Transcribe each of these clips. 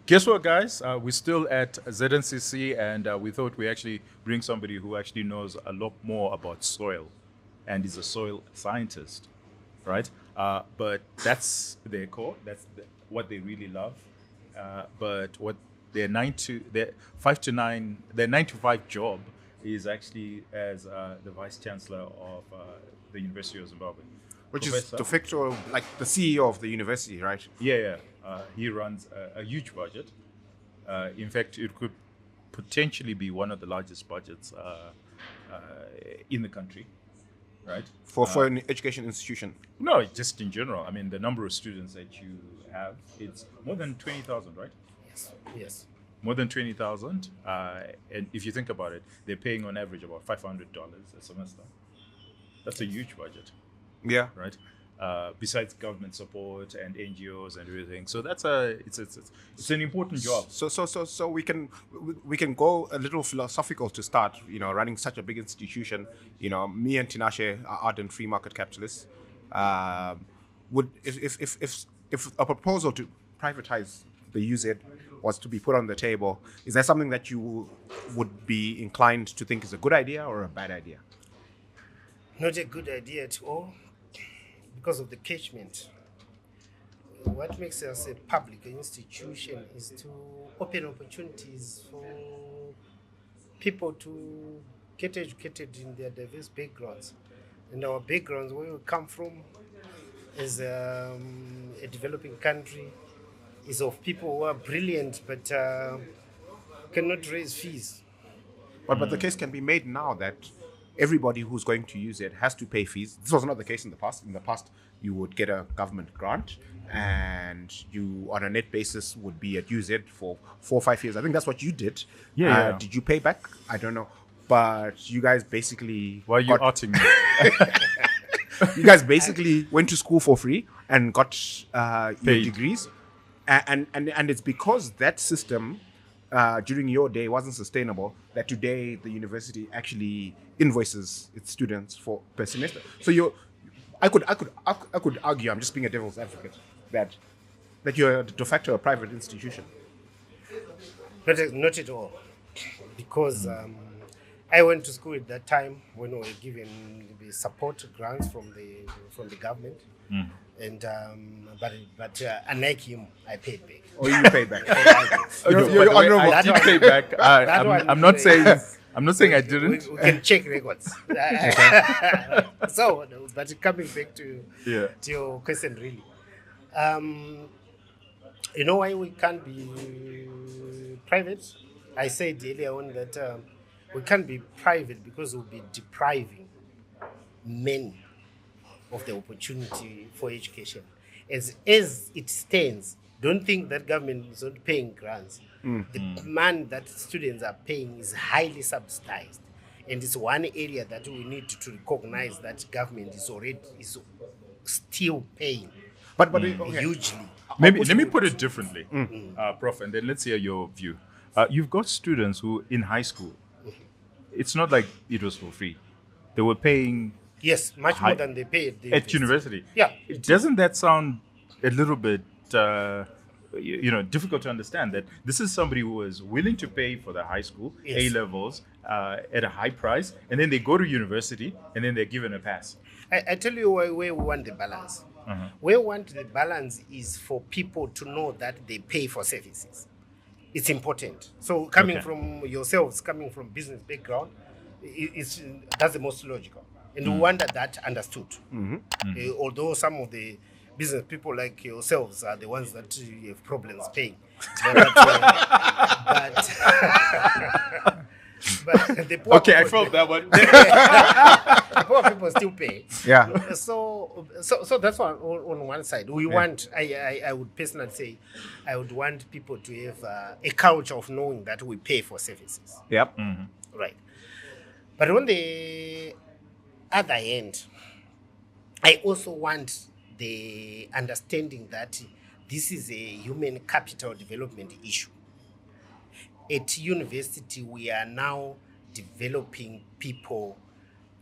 Guess what, guys? We're still at ZNCC, and we thought we actually bring somebody who actually knows a lot more about soil, and is a soil scientist, right? But that's their core. What they really love. But what their 5 to 9, their 9 to 5 job is actually as the vice chancellor of the University of Zimbabwe. Which Professor, is de facto like the CEO of the university, right? yeah. He runs a huge budget. In fact, it could potentially be one of the largest budgets in the country, right? For an education institution. No, just in general. I mean, the number of students that you have, it's more than 20,000, right? Yes. More than 20,000. And if you think about it, they're paying on average about $500 a semester. That's a huge budget, Yeah. right? Besides government support and NGOs and everything, so it's an important job. So we can go a little philosophical to start. Running such a big institution. Me and Tinashe are ardent free market capitalists. Would if a proposal to privatize the UZ was to be put on the table, is that something that you would be inclined to think is a good idea or a bad idea? Not a good idea at all because of the catchment. What makes us a public institution is to open opportunities for people to get educated in their diverse backgrounds. And our backgrounds, where we come from, is a developing country, is of people who are brilliant but cannot raise fees. But the case can be made now that everybody who's going to use it has to pay fees. This was not the case in the past. In the past, you would get a government grant and you, on a net basis, would be at UZ for 4 or 5 years. I think that's what you did. Yeah. Did you pay back? I don't know. But you guys basically... Why are you outing me? You guys basically went to school for free and got your Paid. degrees. And it's because that system... during your day wasn't sustainable, that today the university actually invoices its students for per semester. So I could argue, I'm just being a devil's advocate, that you're de facto a private institution. Not at all, because I went to school at that time when we were given the support grants from the government, and but unlike him, I paid back. Or you paid back. You're honorable. I did pay back. I'm not saying I didn't. We can check records. So, but coming back to your question, really, you know why we can't be private? I said earlier on that we can't be private because we'll be depriving many of the opportunity for education. As it stands, don't think that government is not paying grants. The demand that students are paying is highly subsidized. And it's one area that we need to recognize that government is still paying But okay. hugely. Maybe let me put it differently, Prof, and then let's hear your view. You've got students who, in high school, it's not like it was for free. They were paying Yes, much more than they pay at university. Yeah. Doesn't that sound a little bit, difficult to understand that this is somebody who was willing to pay for the high school, Yes. A-levels, at a high price, and then they go to university, and then they're given a pass. I tell you where we want the balance. Where we want the balance is for people to know that they pay for services. It's important. So coming Okay. from yourselves, coming from business background, that's the most logical. And we want that understood. Although some of the business people like yourselves are the ones that have problems paying. But the poor Okay, I people, felt that one. the poor people still pay. Yeah. So that's on one side. We want. I would personally say, I would want people to have a culture of knowing that we pay for services. Yep. Right. But on the other hand, I also want the understanding that this is a human capital development issue. At university, we are now developing people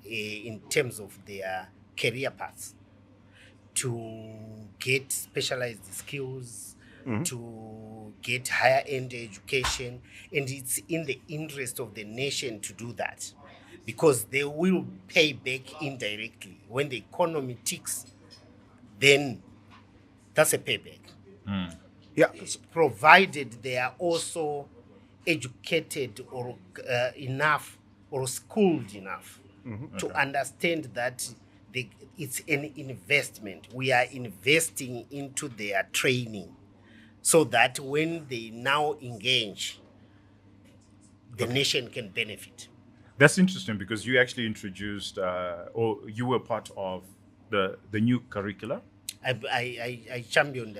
in terms of their career paths to get specialized skills, to get higher end education, and it's in the interest of the nation to do that, because they will pay back indirectly. When the economy ticks, then that's a payback. Yeah. Provided they are also educated or enough or schooled enough to understand that it's an investment. We are investing into their training so that when they now engage, the nation can benefit. That's interesting because you actually introduced, or you were part of the new curricula. I championed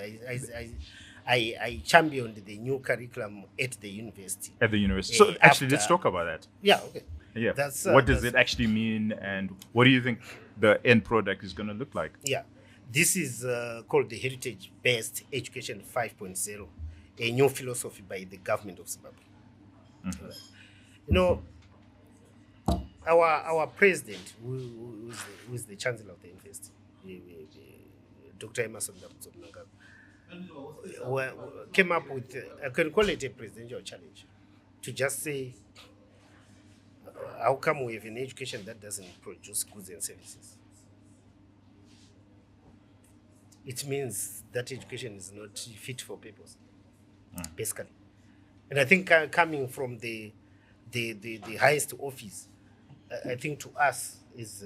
I championed the new curriculum at the university. At the university. So actually, let's talk about that. Yeah, okay. Yeah. What does it actually mean, and what do you think the end product is going to look like? Yeah, this is called the Heritage-Based Education 5.0, a new philosophy by the government of Zimbabwe. You know, our president, who is the chancellor of the university, Dr. Emerson Mnangagwa, came up with, I can call it a presidential challenge, to just say, how come we have an education that doesn't produce goods and services? It means that education is not fit for purpose, basically. And I think coming from the highest office, I think to us is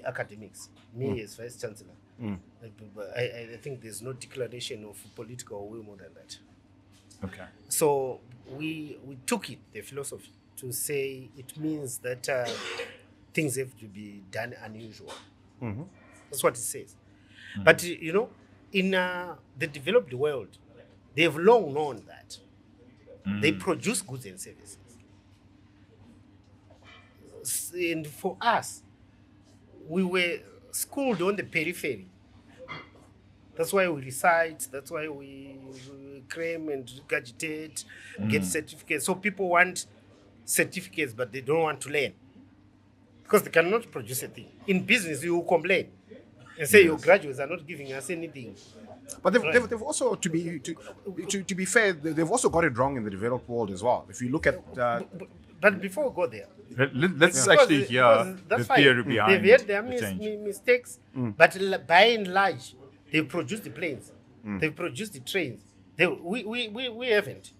academics, me as vice chancellor. I think there's no declaration of political will more than that. Okay. So we took it, the philosophy, to say it means that things have to be done unusual. That's what it says. But you know, in the developed world, they've long known that they produce goods and services. And for us, we were schooled on the periphery. That's why we recite, that's why we cram and regurgitate, get certificates. So people want certificates, but they don't want to learn, because they cannot produce a thing. In business, you will complain and say your graduates are not giving us anything. But they've also, to be fair, they've also got it wrong in the developed world as well. If you look at... But before we go there, let's actually hear the theory behind they've had their the mistakes, but by and large, they produced the planes, they produced the trains. We haven't.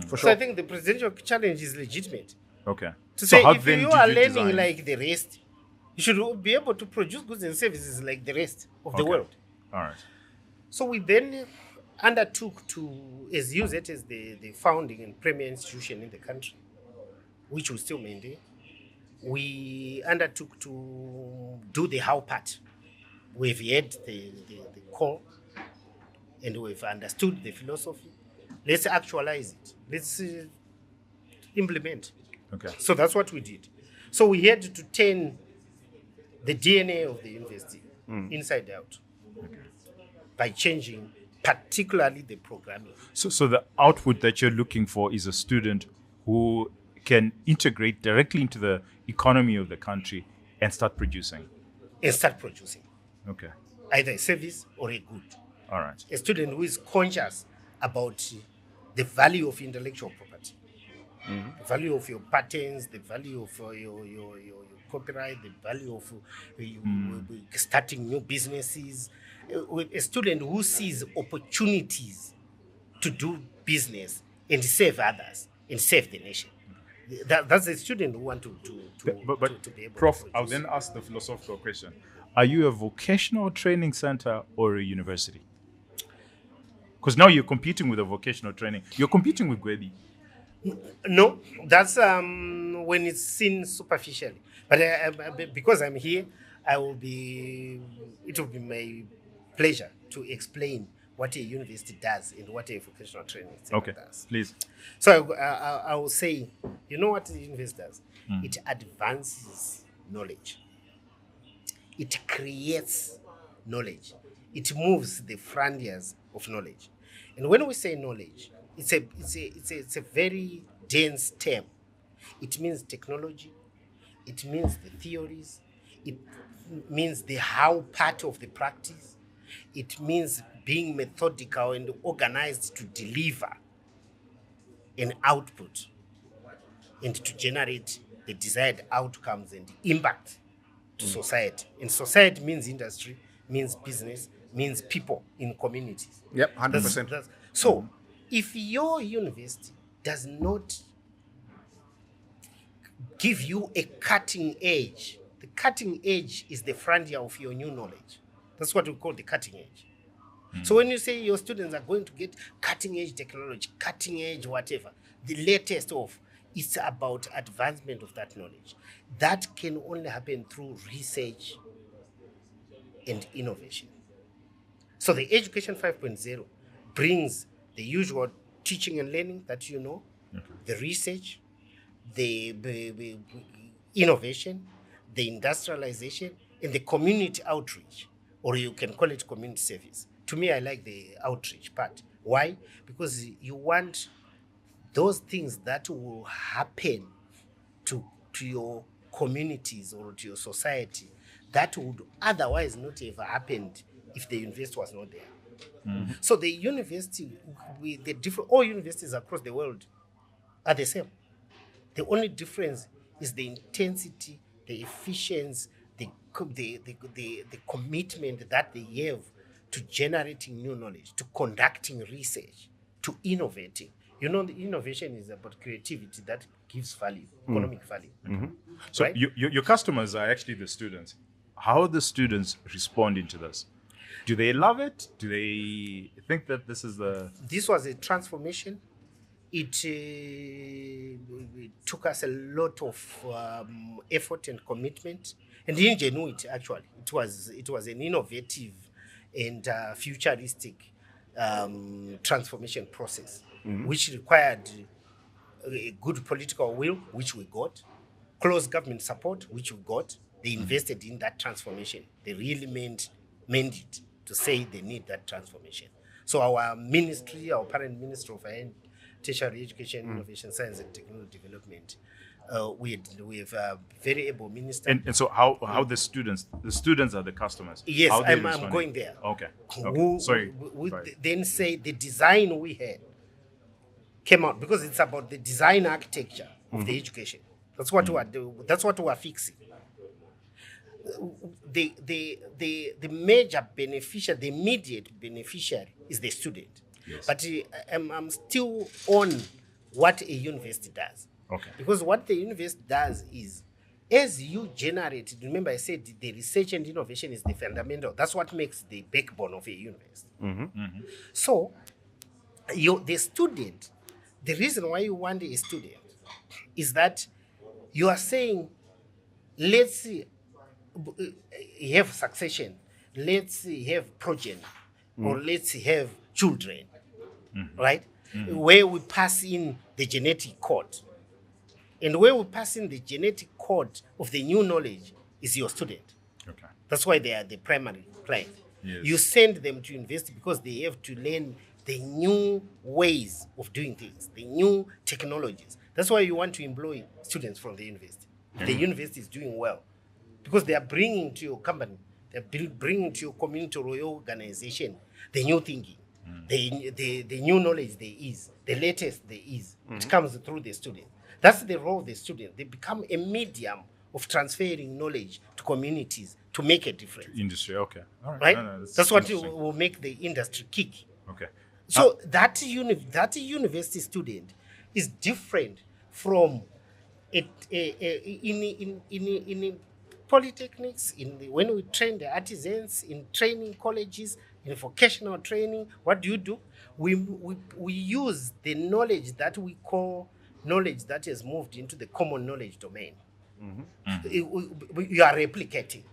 For So sure. I think the presidential challenge is legitimate. Okay. To So say how if then you did are you learning design- like the rest, you should be able to produce goods and services like the rest of the Okay. world. All right. So we then undertook to, as use it as the founding and premier institution in the country, which we still maintain, we undertook to do the how part. We've had the core, and we've understood the philosophy. Let's actualize it. Let's implement. Okay. So that's what we did. So we had to turn the DNA of the university inside out by changing particularly the programming. So the output that you're looking for is a student who can integrate directly into the economy of the country and start producing. And start producing Okay. either a service or a good. All right. A student who is conscious about the value of intellectual property, the value of your patents, the value of your copyright, the value of starting new businesses. A student who sees opportunities to do business and serve others and serve the nation. That's a student who want to be able Prof, to I'll produce. then ask the philosophical question. Are you a vocational training center or a university? Because now you're competing with a vocational training. You're competing with Gwedi. No, that's when it's seen superficially. But because I'm here, it will be my pleasure to explain what a university does and what a vocational training center does. Please. So I will say, you know what the university does? It advances knowledge. It creates knowledge. It moves the frontiers of knowledge. And when we say knowledge, it's a very dense term. It means technology. It means the theories. It means the how part of the practice. It means being methodical and organized to deliver an output and to generate the desired outcomes and impact to society. And society means industry, means business, means people in communities. Yep, 100%. So, if your university does not give you a cutting edge, the cutting edge is the frontier of your new knowledge. That's what we call the cutting edge. So when you say your students are going to get cutting edge technology, cutting edge whatever, the latest of, it's about advancement of that knowledge. That can only happen through research and innovation. So the Education 5.0 brings the usual teaching and learning that you know, the research, the innovation, the industrialization, and the community outreach, or you can call it community service. To me, I like the outreach part. Why? Because you want those things that will happen to your communities or to your society that would otherwise not have happened if the university was not there. So the university, all universities across the world are the same. The only difference is the intensity, the efficiency, the commitment that they have to generating new knowledge, to conducting research, to innovating. You know, the innovation is about creativity that gives value, economic value. So right? your customers are actually the students. How are the students responding to this? Do they love it? Do they think that this is the... This was a transformation. It took us a lot of effort and commitment and ingenuity. Actually, it was an innovative and futuristic transformation process, which required a good political will, which we got, close government support, which we got. They invested in that transformation. They really meant it to say they need that transformation. So our ministry, our parent ministry of tertiary education, innovation, science and technology development, we have a very able minister. And so how the students are the customers? Yes, how I'm going there. Okay. Who, Sorry. Then say the design we had came out, because it's about the design architecture of the education. That's what we are doing. That's what we are fixing. The major beneficiary, the immediate beneficiary is the student. Yes. But I'm still on what a university does. Okay. Because what the university does is, as you generate, remember I said the research and innovation is the fundamental. That's what makes the backbone of a university. So the student, the reason why you want a student is that you are saying, let's have succession, let's have progeny, or let's have children, right? Where we pass in the genetic code. And where we pass in the genetic code of the new knowledge is your student. Okay. That's why they are the primary client. Yes. You send them to university because they have to learn the new ways of doing things, the new technologies. That's why you want to employ students from the university. The university is doing well because they are bringing to your company, they are bringing to your community or your organization the new thinking, the new knowledge there is, the latest there is. It comes through the student. That's the role of the student. They become a medium of transferring knowledge to communities to make a difference. Industry, okay. All right. Right? No, that's what will make the industry kick. Okay. So that university student is different from in polytechnics, when we train the artisans, in training colleges, in vocational training. What do? We use the knowledge that we call knowledge that has moved into the common knowledge domain. You are replicating.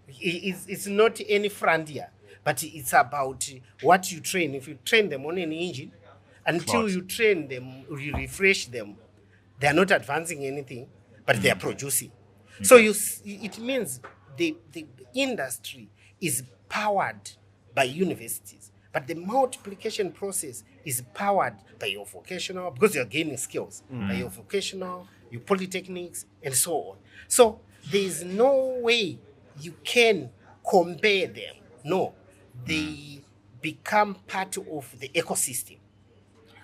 It's not any frontier, but it's about what you train. If you train them on an engine, until you train them, you refresh them, they are not advancing anything, but they are producing. So it means the industry is powered by universities, but the multiplication process is powered by your vocational, because you're gaining skills, by your vocational, your polytechnics, and so on. So there is no way you can compare them. No. they become part of the ecosystem.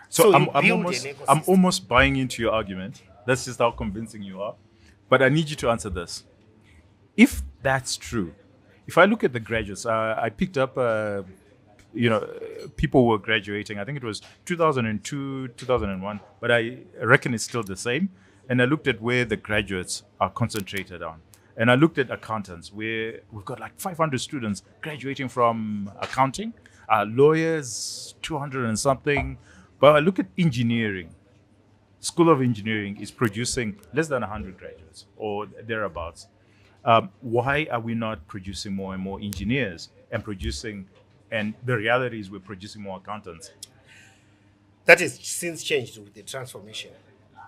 So So I'm you I'm build an almost I'm ecosystem. almost buying into your argument. That's just how convincing you are. But I need you to answer this. If that's true, if I look at the graduates, I picked up, people were graduating. I think it was 2002, 2001, but I reckon it's still the same. And I looked at where the graduates are concentrated on. And I looked at accountants, where we've got like 500 students graduating from accounting, lawyers, 200 and something. But I look at engineering. School of Engineering is producing less than 100 graduates or thereabouts. Why are we not producing more and more engineers and producing? And the reality is, we're producing more accountants. That is since changed with the transformation.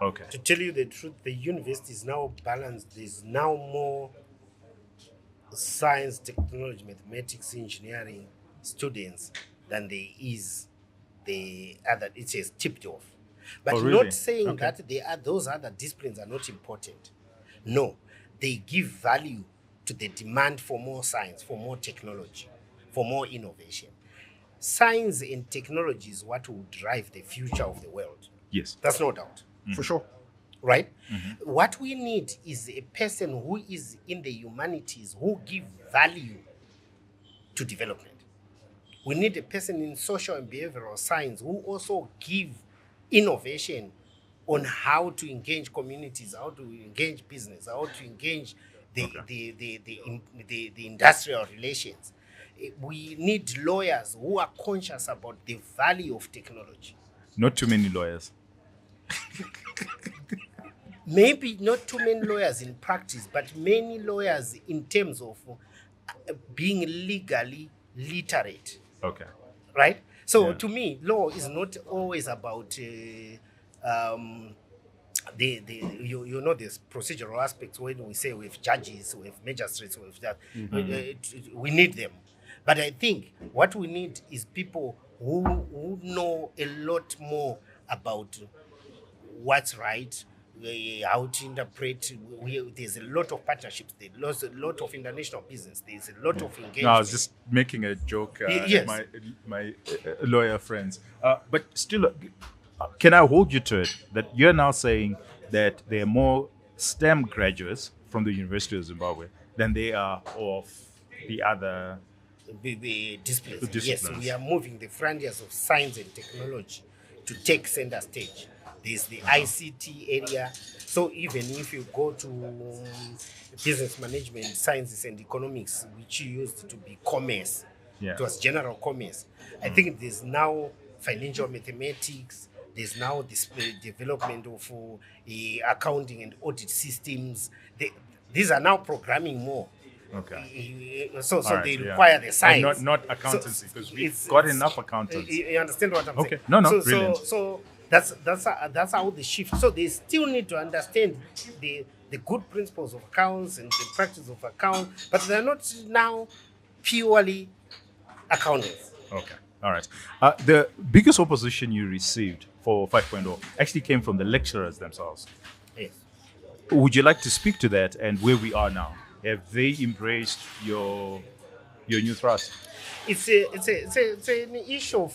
Okay. To tell you the truth, the university is now balanced. There's now more science, technology, mathematics, engineering students than there is the other. It is tipped off. But Oh, not really? saying Okay. that those other disciplines are not important. No, they give value to the demand for more science, for more technology, for more innovation. Science and technology is what will drive the future of the world. Yes. That's no doubt. For sure. Right? What we need is a person who is in the humanities who give value to development. We need a person in social and behavioral science who also give innovation on how to engage communities, how to engage business, how to engage Okay. the industrial relations. We need lawyers who are conscious about the value of technology. Not too many lawyers. Maybe not too many lawyers in practice, but many lawyers in terms of being legally literate, Okay. right? So Yeah. to me, law is not always about you know there's procedural aspects when we say we have judges, we have magistrates, we have that. We need them, but I think what we need is people who know a lot more about what's right, how to interpret. There's a lot of partnerships, there's a lot of international business, there's a lot of engagement. No, I was just making a joke at Yes. my lawyer friends. But still, can I hold you to it that you're now saying that there are more STEM graduates from the University of Zimbabwe than they are of the other? Disciplines. The Yes, disciplines. we are moving the frontiers of science and technology to take center stage. There's the ICT area. So even if you go to business management, sciences and economics, which used to be commerce, Yeah. it was general commerce. I think there's now financial mathematics. There's now this development of accounting and audit systems. These are now programming more. Okay. So All right, they yeah. require the science. And not accountancy, because we've it's- got it's- enough accountants. You understand what I'm saying? Okay. No, So, brilliant. so that's how they shift. So they still need to understand the good principles of accounts and the practice of accounts, but they're not now purely accountants. Okay. All right. The biggest opposition you received for 5.0 actually came from the lecturers themselves. Yes. Would you like to speak to that and where we are now? Have they embraced your new thrust? It's an issue of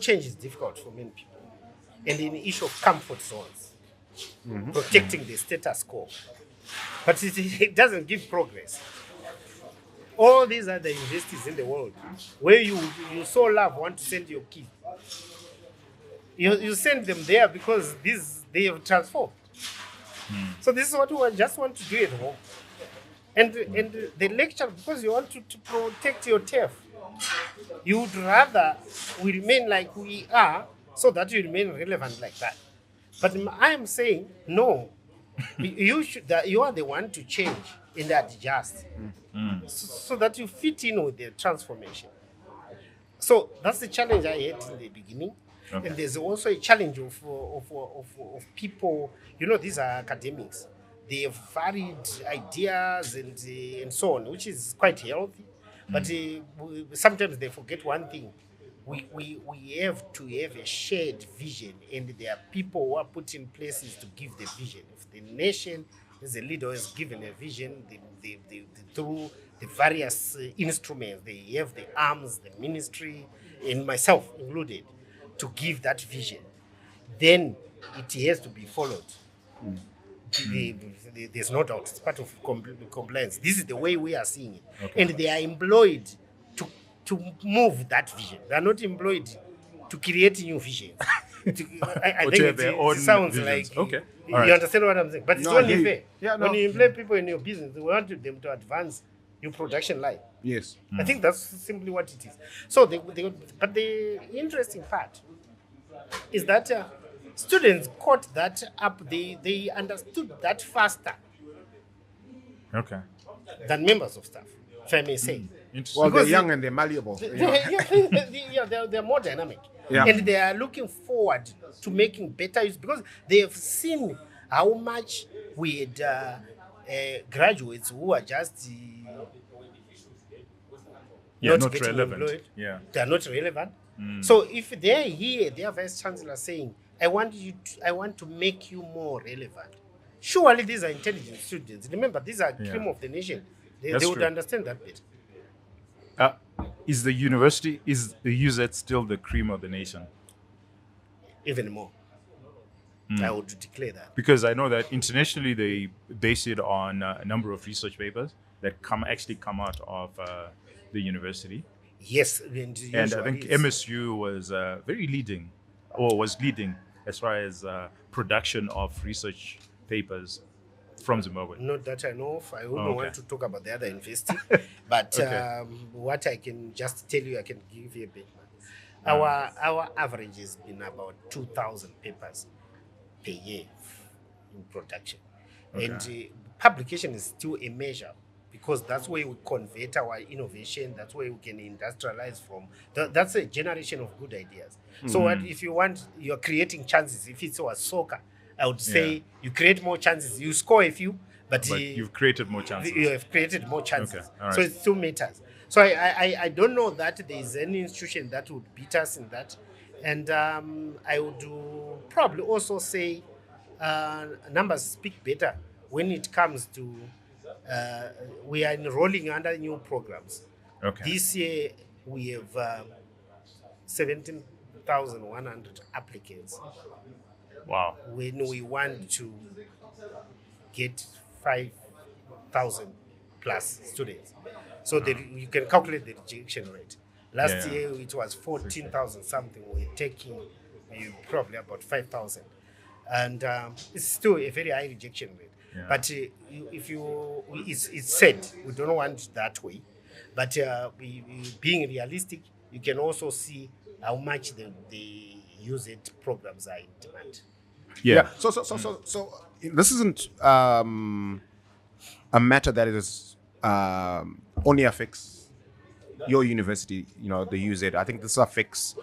change is difficult for many people, and an issue of comfort zones, protecting the status quo, but it doesn't give progress. All these other universities in the world, where you so love want to send your kids, you send them there because they have transformed. So this is what we just want to do at home. And the lecture, because you want to protect your turf, you would rather we remain like we are so that you remain relevant like that. But I am saying, no, you are the one to change and adjust so that you fit in with the transformation. So that's the challenge I had in the beginning. Okay. And there's also a challenge of people, these are academics. They have varied ideas and so on, which is quite healthy. But sometimes they forget one thing. We have to have a shared vision, and there are people who are put in places to give the vision. If the nation as a leader, is given a vision through the various instruments. They have the arms, the ministry, and myself included, to give that vision. Then it has to be followed. There's no doubt. It's part of compliance. This is the way we are seeing it. Okay. And they are employed to move that vision. They are not employed to create new visions. I Or think to have their own it sounds visions. like Okay. you All right. understand what I'm saying. But it's No, I only hear you. fair. Yeah, no. When you employ people in your business, you want them to advance your production line. Yes. I think that's simply what it is. So, but the interesting part is that students caught that up. They understood that faster Okay. than members of staff, if I may say. Interesting. Well, they're Because young and they're malleable. They're more dynamic. Yeah. And they are looking forward to making better use, because they have seen how much we had graduates who are just Yeah, not getting relevant. employed. Yeah. They are not relevant. So if they're here, their vice chancellor saying, I want to make you more relevant. Surely these are intelligent students. Remember, these are cream of the nation. They That's would true. understand that bit. Is the university, is the UZ still the cream of the nation? Even more. I would declare that. Because I know that internationally they base it on a number of research papers that actually come out of the university. Yes, and And I think usually it's- MSU was was leading as far as production of research papers from Zimbabwe. Not that I know of. I wouldn't okay. want to talk about the other university. But Okay. what I can just tell you, I can give you a bit. Our average has been about 2,000 papers per year in production. And publication is still a measure, because that's where we convert our innovation. That's where we can industrialize from. That's a generation of good ideas. So what if you're creating chances? If it's our soccer, I would say you create more chances. You score a few, but You've created more chances. you have created more chances. Okay, all right. So it's 2 meters. So I don't know that there is any institution that would beat us in that. And I would probably also say numbers speak better when it comes to we are enrolling under new programs. Okay. This year we have 17,100 applicants. Wow. When we want to get 5,000 plus students. So you can calculate the rejection rate. Last Yeah. year it was 14,000 something. We're taking probably about 5,000. And it's still a very high rejection rate. Yeah. But it's said, we don't want it that way. But being realistic, you can also see how much the UZ programs are in demand. Yeah. So this isn't a matter that is only affects your university, the UZ. I think this affects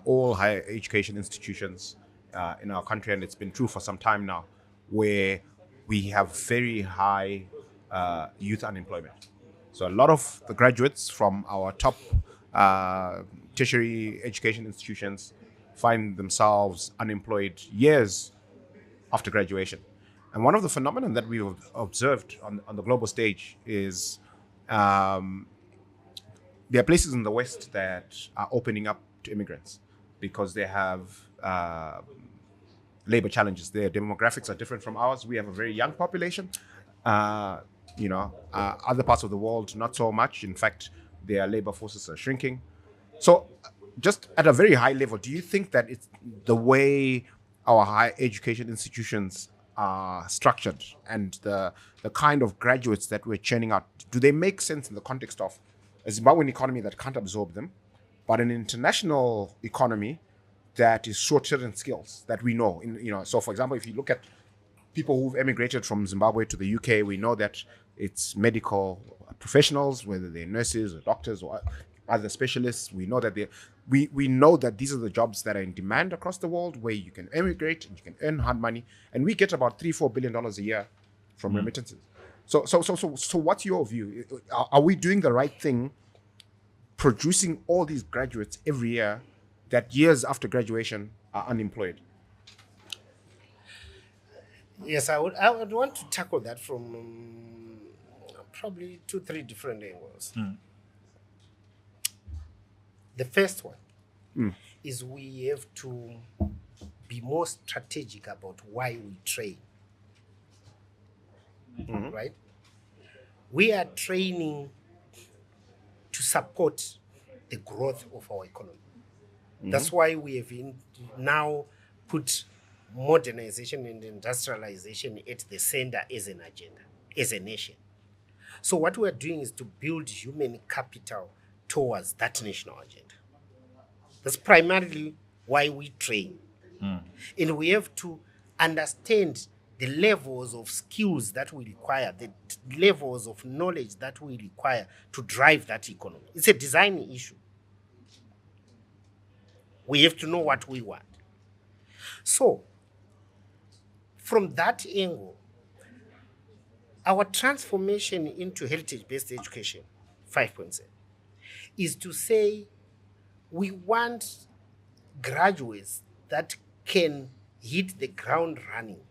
all higher education institutions in our country, and it's been true for some time now, where we have very high youth unemployment. So a lot of the graduates from our top tertiary education institutions find themselves unemployed years after graduation. And one of the phenomena that we've observed on the global stage is there are places in the West that are opening up to immigrants because they have labor challenges. Their demographics are different from ours. We have a very young population. Other parts of the world, not so much. In fact, their labor forces are shrinking. So just at a very high level, do you think that it's the way our higher education institutions are structured and the kind of graduates that we're churning out, do they make sense in the context of a Zimbabwean economy that can't absorb them, but an international economy that is shorter in skills that we know? So for example, if you look at people who've emigrated from Zimbabwe to the UK, we know that it's medical professionals, whether they're nurses or doctors or other specialists. We know that we know that these are the jobs that are in demand across the world, where you can emigrate and you can earn hard money, and we get about $3-4 billion a year from remittances. So what's your view? Are we doing the right thing, producing all these graduates every year that years after graduation are unemployed? Yes, I would want to tackle that from probably 2-3 different angles. The first one is we have to be more strategic about why we train. Right? We are training to support the growth of our economy. That's why we have now put modernization and industrialization at the center as an agenda, as a nation. So what we're doing is to build human capital towards that national agenda. That's primarily why we train. And we have to understand the levels of skills that we require, the levels of knowledge that we require to drive that economy. It's a design issue. We have to know what we want. So, from that angle, our transformation into heritage-based education, 5.7, is to say we want graduates that can hit the ground running,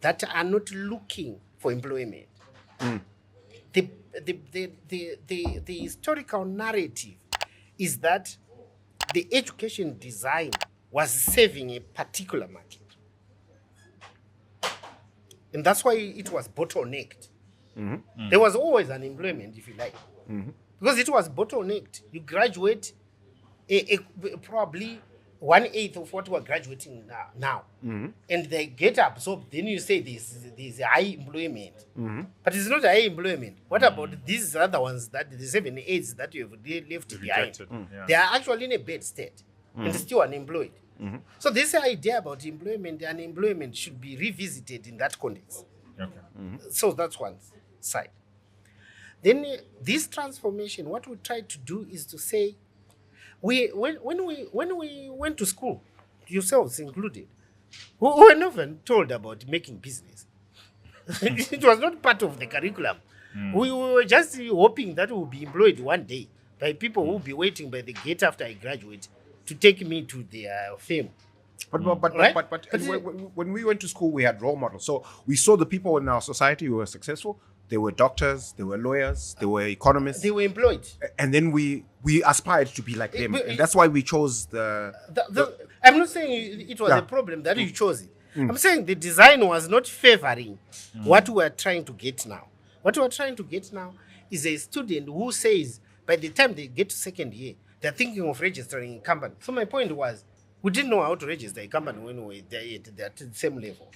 that are not looking for employment. The historical narrative is that the education design was serving a particular market. And that's why it was bottlenecked. There was always unemployment, if you like. Because it was bottlenecked. You graduate probably 1/8 of what we're graduating now. And they get absorbed. Then you say there's high employment. But it's not high employment. What about these other ones, that the 7/8 that you have left behind? They are actually in a bad state and still unemployed. So this idea about employment and unemployment should be revisited in that context. So that's one side. Then this transformation, what we try to do is to say, when we went to school, yourselves included, we were never told about making business. It was not part of the curriculum. We were just hoping that we will be employed one day by people who will be waiting by the gate after I graduate to take me to their firm. But Right? when we went to school, we had role models. So we saw the people in our society who were successful. They were doctors, they were lawyers, they were economists. They were employed. And then we aspired to be like them. And that's why we chose I'm not saying it was a problem that you chose it. I'm saying the design was not favoring what we are trying to get now. What we are trying to get now is a student who says by the time they get to second year, they're thinking of registering a company. So my point was, we didn't know how to register a company when we were there at the same level.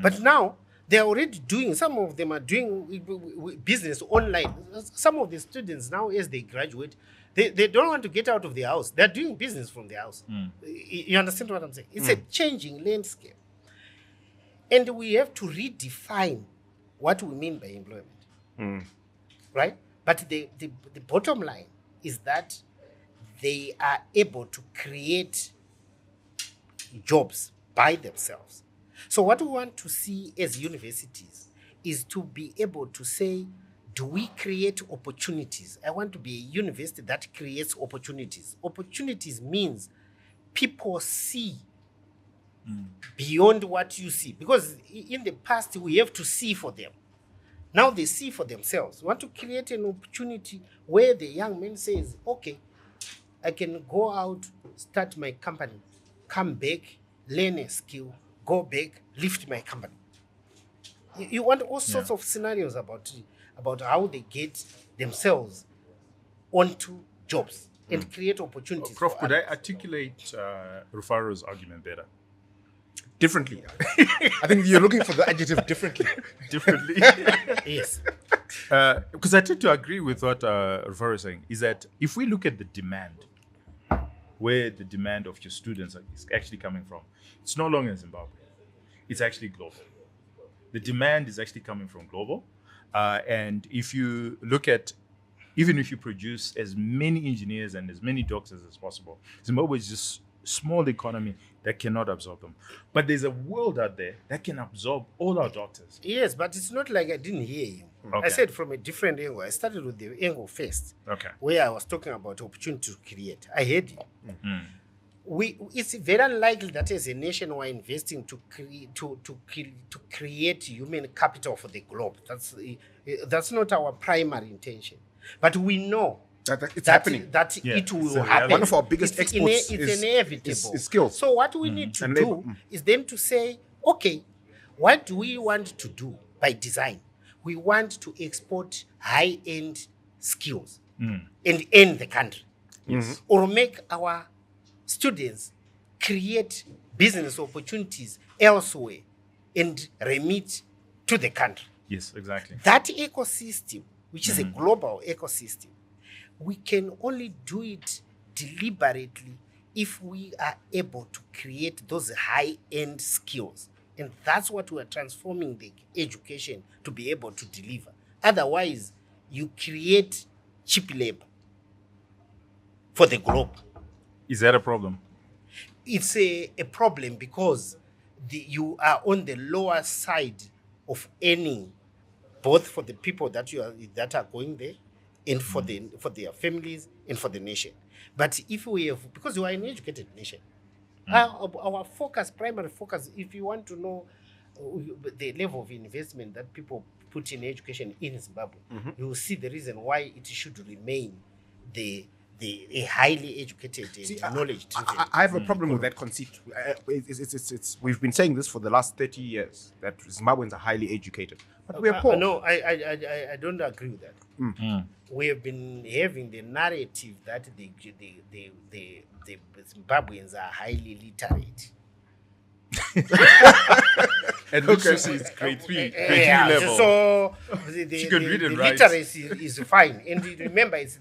But now, they're already doing, some of them are doing business online. Some of the students now, as they graduate, they don't want to get out of their house. They're doing business from their house. You understand what I'm saying? It's a changing landscape. And we have to redefine what we mean by employment. Right? But the bottom line is that they are able to create jobs by themselves. So what we want to see as universities is to be able to say, do we create opportunities? I want to be a university that creates opportunities. Opportunities means people see beyond what you see. Because in the past, we have to see for them. Now they see for themselves. We want to create an opportunity where the young man says, okay, I can go out, start my company, come back, learn a skill, go back, lift my company. You want all sorts of scenarios about how they get themselves onto jobs and create opportunities. Prof, could I articulate Rufaro's argument better? differently. I think you're looking for the adjective differently. Differently. Yes. Because I tend to agree with what Rufaro is saying, is that if we look at the demand, where the demand of your students is actually coming from, it's no longer in Zimbabwe. It's actually global. The demand is actually coming from global. And if you look at, even if you produce as many engineers and as many doctors as possible, Zimbabwe is just a small economy that cannot absorb them. But there's a world out there that can absorb all our doctors. Yes, but it's not like I didn't hear you. Okay. I said from a different angle. I started with the angle first, Okay. where I was talking about opportunity to create. I heard you. it's very unlikely that as a nation we're investing to create human capital for the globe. That's not our primary intention. But we know It's happening. that Yeah, it it's will a happen. reality. One of our biggest exports it's is inevitable. skills. So what we need to And do labor. is then to say, okay, what do we want to do by design? We want to export high-end skills and end the country. Yes. Or make our students create business opportunities elsewhere and remit to the country. Yes, exactly. That ecosystem, which is a global ecosystem, we can only do it deliberately if we are able to create those high-end skills. And that's what we are transforming the education to be able to deliver. Otherwise, you create cheap labor for the globe. Is that a problem? It's a problem because you are on the lower side of earning, both for the people that are going there and for their families and for the nation. But if we have, because we are an educated nation, our focus, primary focus, if you want to know the level of investment that people put in education in Zimbabwe, you will see the reason why it should remain a highly educated and knowledge-driven. I have a problem with that conceit. We've been saying this for the last 30 years, that Zimbabweans are highly educated, but we are poor. No, I don't agree with that. We have been having the narrative that the Zimbabweans are highly literate. And which you see is grade 3 level. So She can read it right. literacy is fine, and remember, it's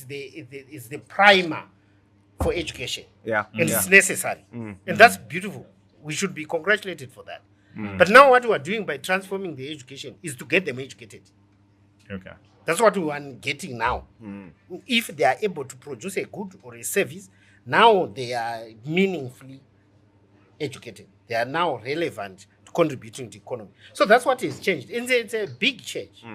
the primer for education. Yeah. And it's necessary, and that's beautiful. We should be congratulated for that. But now, what we are doing by transforming the education is to get them educated. Okay. That's what we are getting now. If they are able to produce a good or a service, now they are meaningfully educated. They are now relevant to contributing to the economy. So that's what has changed. And it's a big change.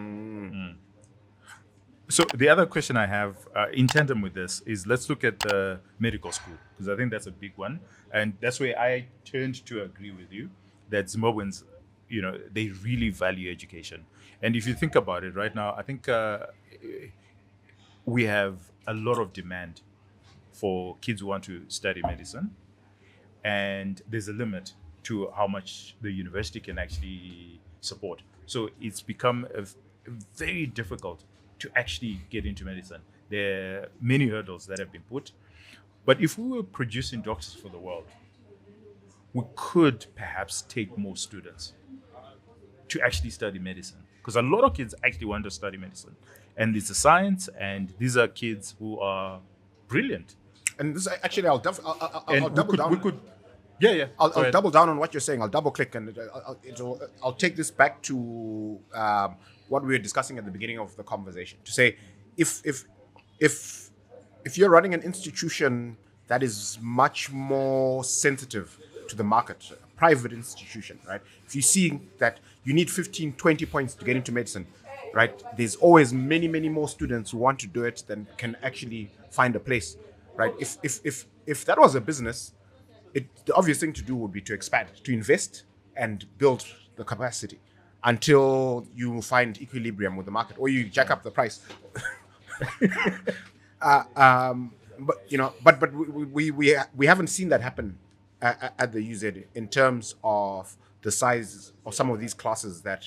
So the other question I have in tandem with this is, let's look at the medical school, because I think that's a big one. And that's where I tend to agree with you that Zimbabweans, they really value education. And if you think about it right now, I think we have a lot of demand for kids who want to study medicine. And there's a limit to how much the university can actually support. So it's become very difficult to actually get into medicine. There are many hurdles that have been put. But if we were producing doctors for the world, we could perhaps take more students to actually study medicine. Because a lot of kids actually want to study medicine. And it's a science, and these are kids who are brilliant. And this actually, I'll double down. I'll double down on what you're saying. I'll double click, and I'll take this back to what we were discussing at the beginning of the conversation. To say, if you're running an institution that is much more sensitive to the market, a private institution, right? If you see that you need 15, 20 points to get into medicine, right? There's always many, many more students who want to do it than can actually find a place, right? If that was a business, the obvious thing to do would be to expand, to invest and build the capacity until you find equilibrium with the market, or you jack up the price. But we haven't seen that happen at the UZ in terms of the size of some of these classes that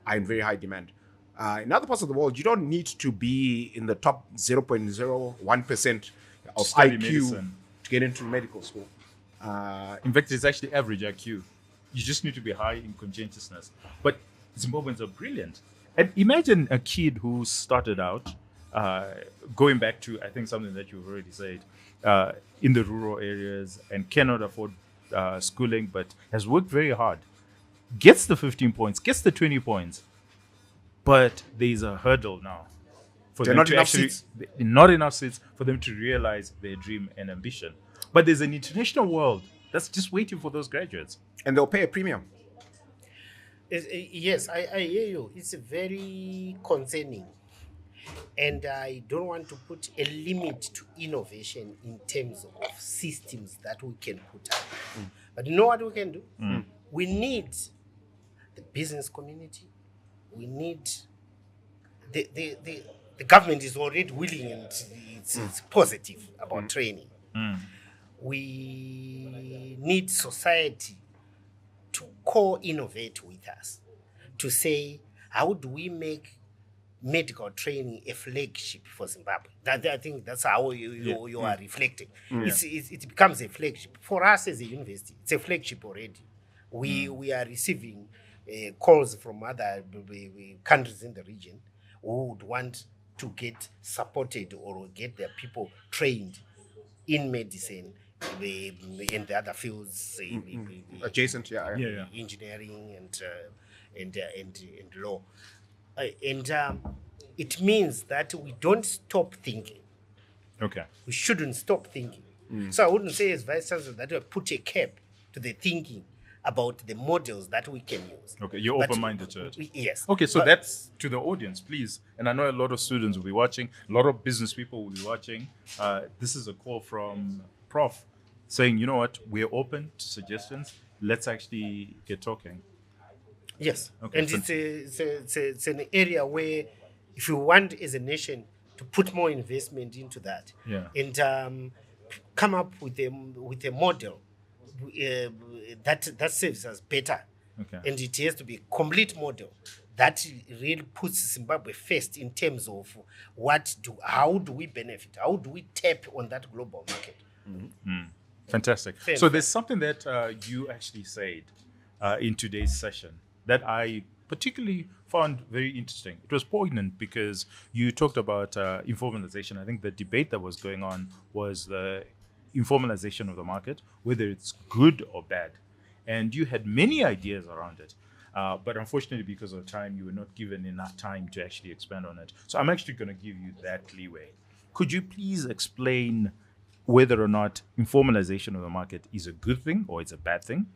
are in very high demand. In other parts of the world, you don't need to be in the top 0.01% of Study IQ medicine to get into medical school. In fact, it's actually average IQ. You just need to be high in conscientiousness. But Zimbabweans are brilliant. And imagine a kid who started out, going back to, I think, something that you've already said, in the rural areas and cannot afford schooling, but has worked very hard, gets the 15 points, gets the 20 points, but there's a hurdle now. For There are them not to enough actually, seats. not enough seats for them to realize their dream and ambition. But there's an international world that's just waiting for those graduates. And they'll pay a premium. Yes, I hear you. It's very concerning. And I don't want to put a limit to innovation in terms of systems that we can put up. But you know what we can do? We need the business community. We need the government is already willing and it's positive about training. We need society to co-innovate with us, to say, how do we make medical training a flagship for Zimbabwe? I think that's how you are reflecting. It becomes a flagship. For us as a university, it's a flagship already. We are receiving calls from other countries in the region who would want to get supported or get their people trained in medicine, in the other fields, Adjacent, engineering and law, and it means that we don't stop thinking. Okay. We shouldn't stop thinking. So I wouldn't say as Vice Chancellor that we put a cap to the thinking about the models that we can use. Okay, you're open-minded to it. Yes. Okay, so that's to the audience, please. And I know a lot of students will be watching, a lot of business people will be watching. This is a call from Prof saying, you know what, we're open to suggestions. Let's actually get talking. Yes. Okay, And it's an area where if you want as a nation to put more investment into that and come up with a model that serves us better. Okay. And it has to be a complete model that really puts Zimbabwe first in terms of how do we benefit? How do we tap on that global market? Fantastic. So there's something that you actually said in today's session that I particularly found very interesting. It was poignant because you talked about informalization. I think the debate that was going on was the informalization of the market, whether it's good or bad. And you had many ideas around it. But unfortunately, because of time, you were not given enough time to actually expand on it. So I'm actually going to give you that leeway. Could you please explain whether or not informalization of the market is a good thing or it's a bad thing?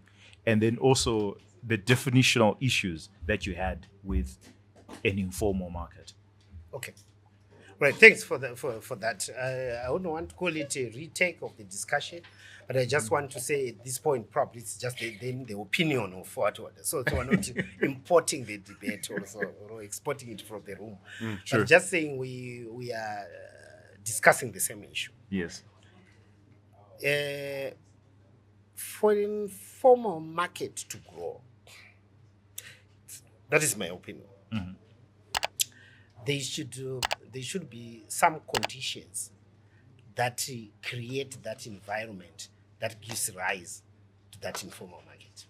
And then also the definitional issues that you had with an informal market. Okay. Right, thanks for that. I don't want to call it a retake of the discussion, but I just want to say at this point, probably it's just the opinion of what. So we're not importing the debate or exporting it from the room. Sure. But just saying we are discussing the same issue. Yes. For an informal market to grow, that is my opinion. There should be some conditions that create that environment that gives rise to that informal market.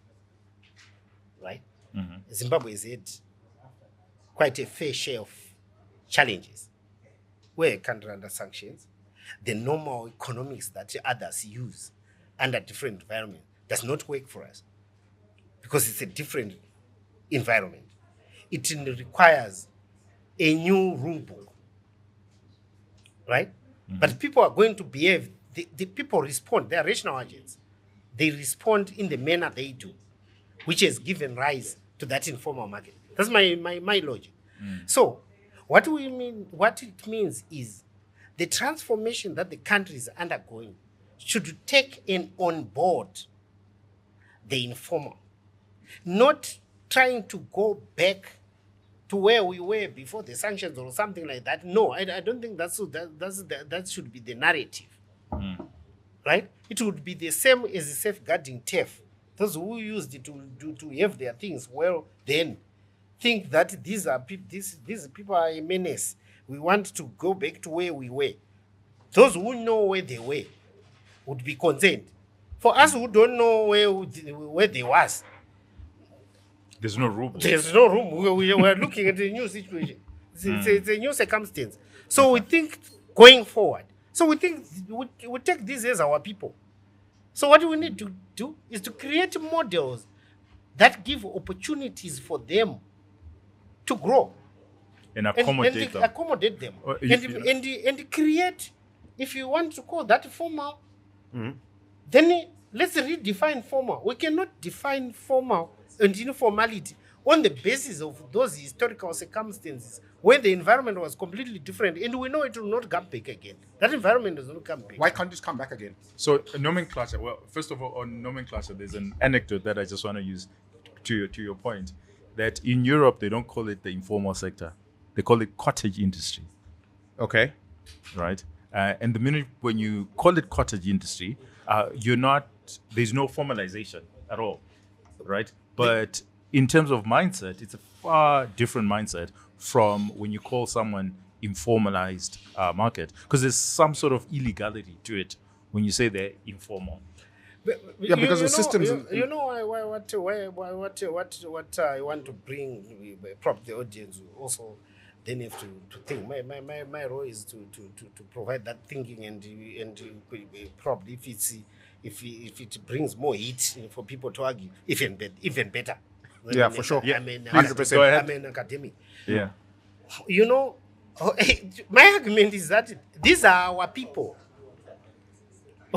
Right? Zimbabwe has had quite a fair share of challenges. We're a country under sanctions. The normal economics that others use under different environment does not work for us because it's a different environment. It requires a new rule book, right? But people are going to behave. The people respond. They are rational agents. They respond in the manner they do, which has given rise to that informal market. That's my logic. So, what it means is the transformation that the country is undergoing should take on board the informal, not trying to go back to where we were before the sanctions or something like that. No, I don't think that should be the narrative. Right? It would be the same as safeguarding TEF. Those who used it to have their things, well, then think that these people are a menace. We want to go back to where we were. Those who know where they were would be concerned. For us who don't know where they was, there's no room. There's no room. We are looking at a new situation. It's a new circumstance. So we think going forward. So we think we take these as our people. So what we need to do is to create models that give opportunities for them to grow. And accommodate them. Accommodate them. And create, if you want to call that formal, then let's redefine formal. We cannot define formal and informality on the basis of those historical circumstances when the environment was completely different, and we know it will not come back again. That environment does not come back. Why can't it come back again? So nomenclature. Well, first of all, on nomenclature, there's an anecdote that I just want to use to your point, that in Europe they don't call it the informal sector, they call it cottage industry, Okay. right? And the minute when you call it cottage industry, there's no formalization at all, right? But in terms of mindset, it's a far different mindset from when you call someone informalized market, because there's some sort of illegality to it when you say they're informal. Yeah, because the systems. You know what I want to bring, prop the audience will also then have to think. My role is to provide that thinking and probably if it brings more heat for people to argue, even better. Yeah, for sure. I'm an 100%. Go ahead. I'm an academic. Yeah. You know, my argument is that these are our people.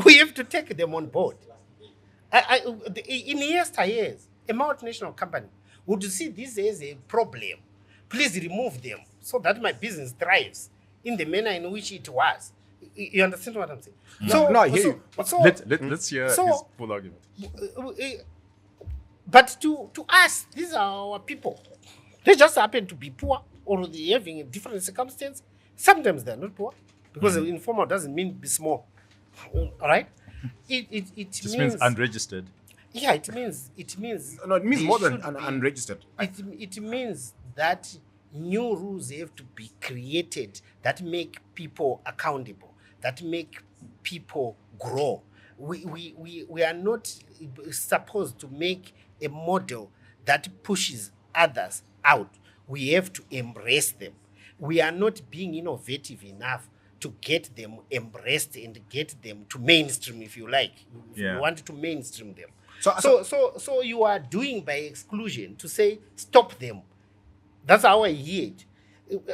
We have to take them on board. In years, a multinational company would see this as a problem. Please remove them so that my business thrives in the manner in which it was. You understand what I'm saying? No, I hear you. Let's hear his full argument. But to us, these are our people. They just happen to be poor or they having a different circumstance. Sometimes they're not poor because informal doesn't mean be small. All right? It Just means unregistered. Yeah, it means No, it means they more than should be- unregistered. It means that new rules have to be created that make people accountable, that make people grow. We are not supposed to make a model that pushes others out. We have to embrace them. We are not being innovative enough to get them embraced and get them to mainstream, if you like. If Yeah. you want to mainstream them. So- So you are doing by exclusion to say stop them. That's how I hear it.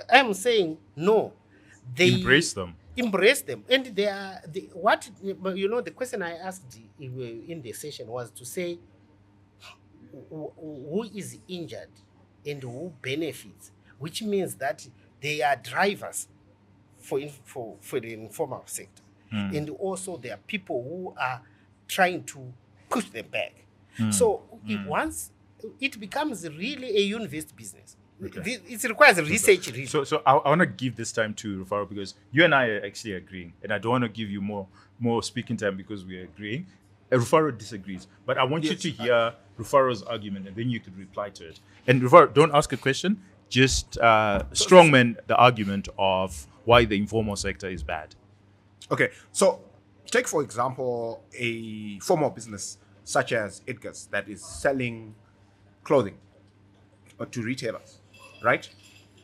I'm saying no. They Embrace them. Embrace them, and they are the question I asked in the session was to say who is injured and who benefits, which means that they are drivers for the informal sector, and also there are people who are trying to push them back. So once it becomes really a university business, it requires research. Really. So I want to give this time to Rufaro because you and I are actually agreeing, and I don't want to give you more speaking time because we're agreeing. Rufaro disagrees, but I want you to hear Rufaro's argument, and then you could reply to it. And Rufaro, don't ask a question; just strongman the argument of why the informal sector is bad. Okay, so take for example a formal business such as Edgar's that is selling clothing to retailers, right?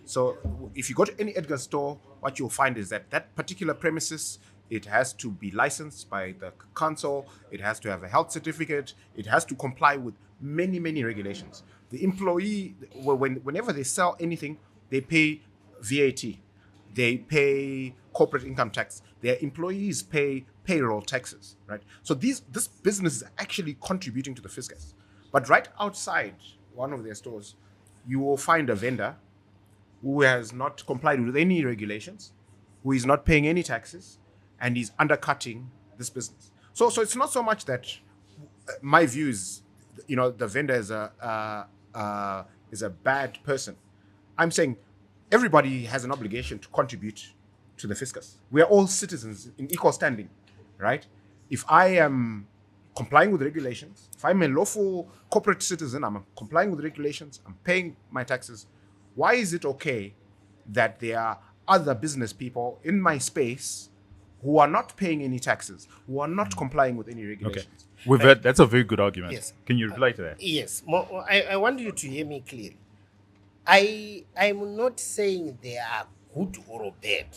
So if you go to any Edgar store, what you'll find is that particular premises, it has to be licensed by the council, it has to have a health certificate, it has to comply with many regulations. The employee, whenever they sell anything, they pay VAT, they pay corporate income tax, their employees pay payroll taxes, right? So this business is actually contributing to the fiscus. But right outside one of their stores, you will find a vendor who has not complied with any regulations, who is not paying any taxes, and is undercutting this business. So it's not so much that my view is, the vendor is a bad person. I'm saying everybody has an obligation to contribute to the fiscus. We are all citizens in equal standing, right? If I am complying with regulations, if I'm a lawful corporate citizen, I'm complying with regulations, I'm paying my taxes, why is it okay that there are other business people in my space who are not paying any taxes, who are not complying with any regulations? Okay. That's a very good argument. Yes. Can you reply to that? Yes, I want you to hear me clearly. I'm not saying they are good or bad.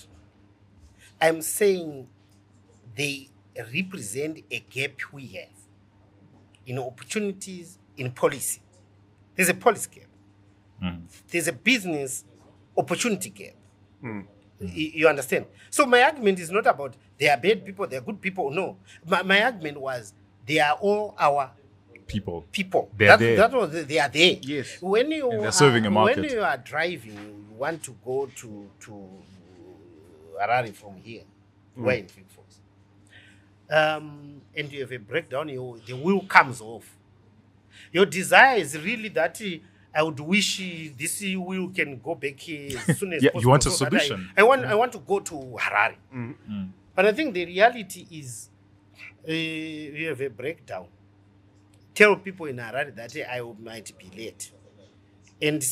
I'm saying they represent a gap we have in opportunities in policy. There's a policy gap. There's a business opportunity gap. You understand? So my argument is not about they are bad people, they are good people. No. My argument was they are all our people. People. They're there. They are there. Yes. When you And they're serving a market. When you are driving, you want to go to Harare from here, where in Finkfors, and you have a breakdown, the wheel comes off. Your desire is really that I would wish this wheel can go back here as soon as possible. You want a so that solution. I want to go to Harare. But I think the reality is we have a breakdown. Tell people in Harare that I might be late. And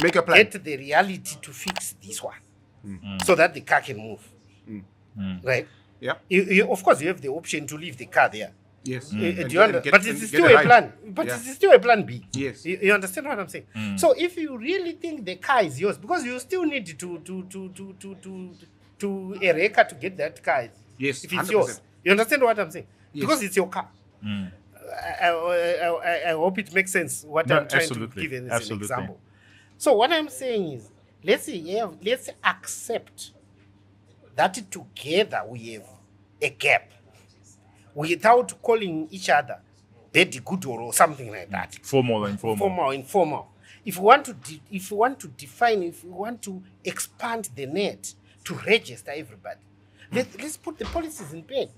Make a plan. get the reality to fix this one so that the car can move. Right? Yeah. Of course, you have the option to leave the car there. Yes. But it's still a right. plan. But Yeah. it's still a plan B. Yes. You understand what I'm saying? So if you really think the car is yours, because you still need to a record to get that car. Yes, If it's 100%. yours. You understand what I'm saying? Yes. Because it's your car. I hope it makes sense what No, I'm trying absolutely. to give as an Absolutely. example. So what I'm saying is, let's accept that together we have a gap without calling each other bad good or something like that. Formal and informal. Formal, informal. If we want to define, if we want to expand the net to register everybody, let's put the policies in place.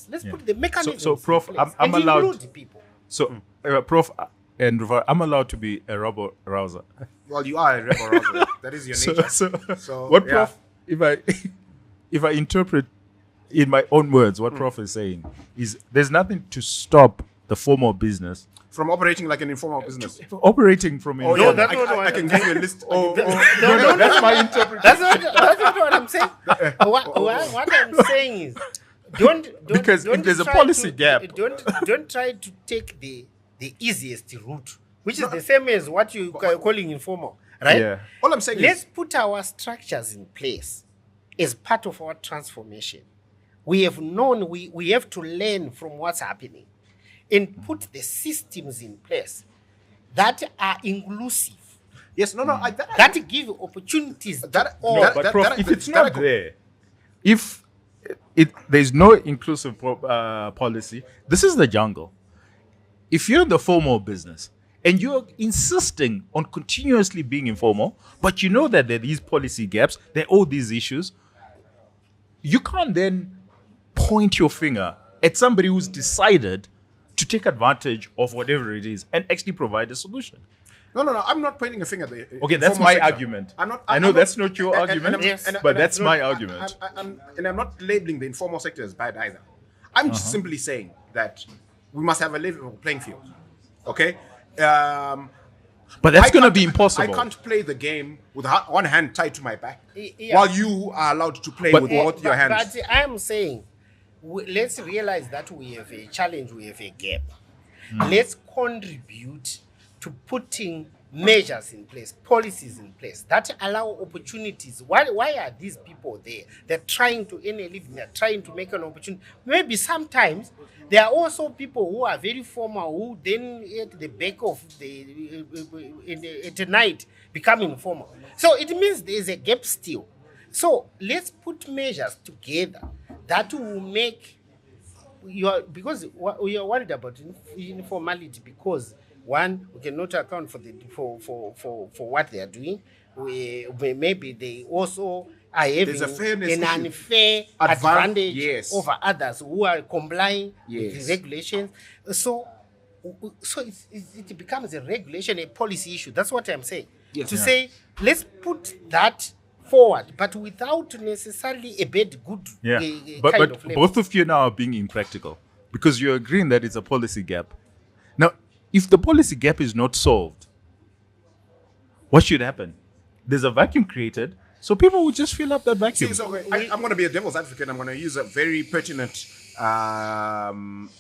Let's put the mechanisms So, Prof, in place I'm and allowed- include the people. So, Prof and Ruvar, I'm allowed to be a rebel rouser. Well, you are a rebel rouser. That is your nature. So, what yeah. Prof, if I interpret in my own words what Prof is saying, is there's nothing to stop the formal business From operating like an informal business. operating from Oh, informal. yeah, that's not I can give you a list. No, That's my interpretation. that's not what I'm saying. What I'm saying is, don't Because if there's a try policy to- gap- don't try to take the easiest route, which is the same as what you are calling informal, right? Yeah. All I'm saying Let's is, put our structures in place as part of our transformation. We have known we have to learn from what's happening and put the systems in place that are inclusive, yes, no, that give opportunities to all. No, but Prof, if it's not there, if there's no inclusive policy, this is the jungle. If you're in the formal business and you're insisting on continuously being informal, but you know that there are these policy gaps, there are all these issues, you can't then point your finger at somebody who's decided to take advantage of whatever it is and actually provide a solution. No, I'm not pointing a finger at the Okay, that's informal my sector. argument. I'm I know that's not your and- argument, Yes. but that's my argument. I'm not labeling the informal sector as bad either. I'm just simply saying that we must have a level playing field. Okay? But that's I going to can't- be impossible. I can't play the game with one hand tied to my back Yeah. while you are allowed to play But- with both your hands. But I'm saying, let's realize that we have a challenge, we have a gap. Let's contribute to putting measures in place, policies in place that allow opportunities. Why are these people there? They're trying to earn a living, they're trying to make an opportunity. Maybe sometimes there are also people who are very formal who then at the back of at night become informal. So it means there's a gap still. So let's put measures together that will make because we are worried about informality because one, we cannot account for what they are doing. Maybe they also are having a fairness an issue. unfair advantage Yes. over others who are complying with Yes. the regulations. So it becomes a regulation, a policy issue. That's what I'm saying. Yes. To Yeah. say, let's put that forward, but without necessarily a bad good Yeah, kind but of level. both of you now are being impractical because you're agreeing that it's a policy gap. Now, if the policy gap is not solved, what should happen? There's a vacuum created, so people will just fill up that vacuum. See, so I'm going to be a devil's advocate. I'm going to use a very pertinent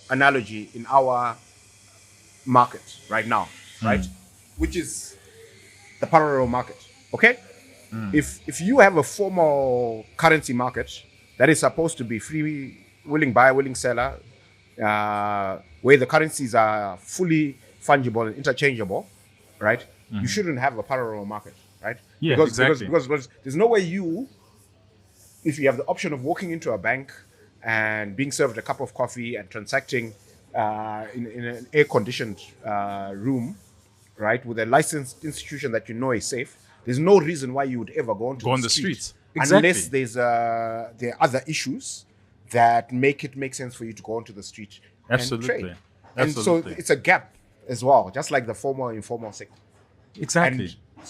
analogy in our market right now, right? Which is the parallel market. Okay, if you have a formal currency market that is supposed to be free, willing buyer, willing seller, where the currencies are fully fungible and interchangeable, right? You shouldn't have a parallel market, right? Yeah, because, exactly. because there's no way if you have the option of walking into a bank and being served a cup of coffee and transacting in an air-conditioned room, right, with a licensed institution that you know is safe, there's no reason why you would ever go onto Go on the the street. streets. Exactly. Unless there are other issues that make it make sense for you to go onto the street Absolutely. and trade. And so Absolutely. it's a gap as well, just like the formal informal sector. Exactly. And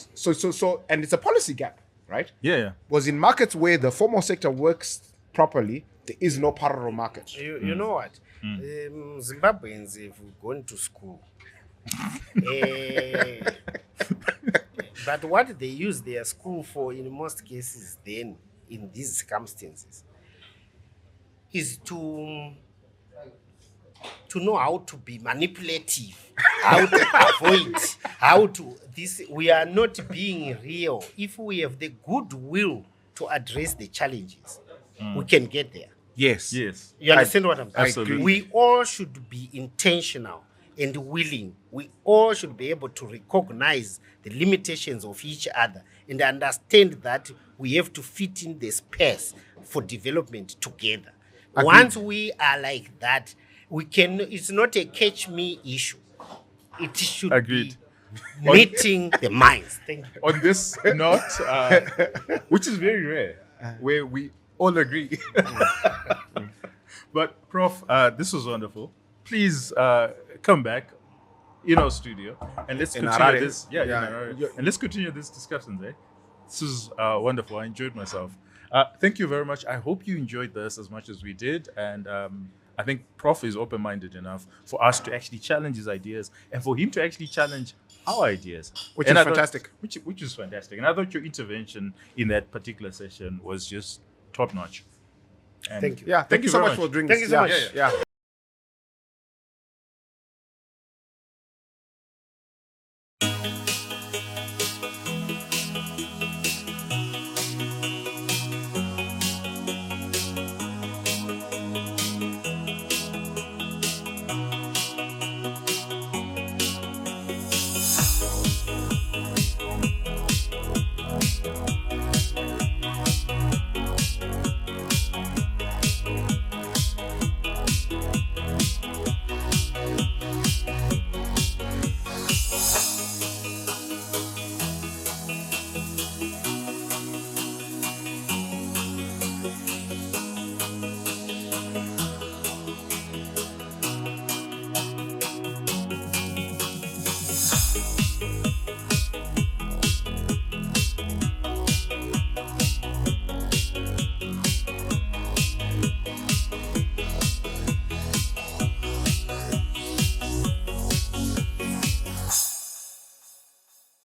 so and it's a policy gap, right? Yeah. Was in markets where the formal sector works properly, there is no parallel market. You know what? Zimbabweans have gone to school. But what they use their school for in most cases then, in these circumstances, is to know how to be manipulative, how to avoid, how to this. We are not being real. If we have the goodwill to address the challenges, we can get there. Yes. Yes. You understand what I'm saying? Absolutely. We all should be intentional and willing. We all should be able to recognize the limitations of each other and understand that we have to fit in the space for development together. Once we are like that, we can. It's not a catch me issue. It should Agreed. be meeting the minds. Thank you. On this note, which is very rare, where we all agree. But Prof, this was wonderful. Please come back in our studio and let's continue Harare. this. Yeah, in Yeah. Harare. And let's continue this discussion there. This is wonderful. I enjoyed myself. Thank you very much. I hope you enjoyed this as much as we did. And I think Prof is open-minded enough for us to actually challenge his ideas and for him to actually challenge our ideas. Which And is I thought- fantastic. Which is fantastic. And I thought your intervention in that particular session was just top-notch. And Thank you. Yeah, thank you so very much much. for doing Thank this. you so Yeah, much. yeah.